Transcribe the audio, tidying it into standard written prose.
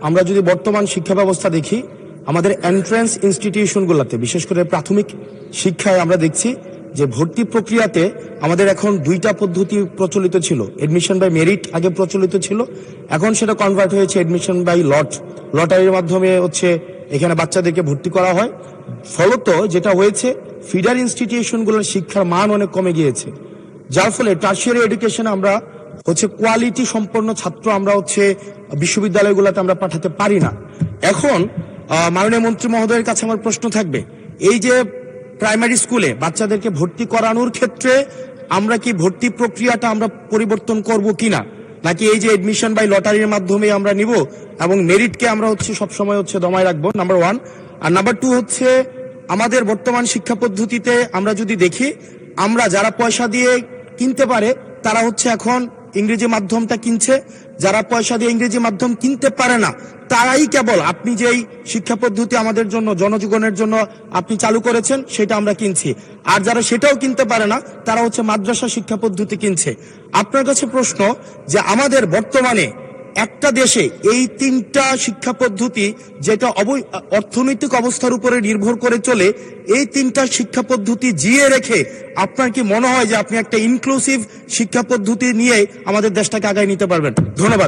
আমরা যদি বর্তমান শিক্ষা ব্যবস্থা দেখি, আমাদের এন্ট্রান্স ইনস্টিটিউশনগুলোতে বিশেষ করে প্রাথমিক শিক্ষায় আমরা দেখছি যে ভর্তি প্রক্রিয়াতে আমাদের এখন দুইটা পদ্ধতি প্রচলিত ছিল। এডমিশন বাই মেরিট আগে প্রচলিত ছিল, এখন সেটা কনভার্ট হয়েছে এডমিশন বাই লটারির মাধ্যমে এখানে বাচ্চাদেরকে ভর্তি করা হয়। ফলত যেটা হয়েছে, ফিডার ইনস্টিটিউশনগুলোর শিক্ষার মান অনেক কমে গিয়েছে, যার ফলে টারশিয়ারি এডুকেশন আমরা কোয়ালিটি সম্পন্ন ছাত্র আমরা বিশ্ববিদ্যালয়গুলোতে আমরা পাঠাতে পারি না। এখন মাননীয় মন্ত্রী মহোদয়ের কাছে আমার প্রশ্ন থাকবে, এই যে প্রাইমারি স্কুলে বাচ্চাদেরকে ভর্তি করানোর ক্ষেত্রে আমরা কি ভর্তি প্রক্রিয়াটা আমরা পরিবর্তন করব কিনা, নাকি এই যে এডমিশন বাই লটারির মাধ্যমে আমরা নিব এবং মেরিটকে আমরা সবসময় দমায় রাখবো, নাম্বার ওয়ান। আর নাম্বার টু আমাদের বর্তমান শিক্ষা পদ্ধতিতে আমরা যদি দেখি, আমরা যারা পয়সা দিয়ে কিনতে পারে তারা এখন ইংরেজি মাধ্যমটা কিনছে, যারা পয়সা দিয়ে ইংরেজি মাধ্যম কিনতে পারে না তারাই কেবল আপনি যেই শিক্ষা পদ্ধতি আমাদের জন্য জনজীবনের জন্য আপনি চালু করেছেন সেটা আমরা কিনছি, আর যারা সেটাও কিনতে পারে না তারা মাদ্রাসা শিক্ষা পদ্ধতি কিনছে। আপনার কাছে প্রশ্ন যে আমাদের বর্তমানে একটা দেশে এই তিনটা শিক্ষা পদ্ধতি যেটা অর্থনৈতিক অবস্থার উপরে নির্ভর করে চলে, এই তিনটা শিক্ষা পদ্ধতি জিয়ে রেখে আপনার কি মনে হয় যে আপনি একটা ইনক্লুসিভ শিক্ষা পদ্ধতি নিয়ে আমাদের দেশটাকে আগায় নিতে পারবেন? ধন্যবাদ।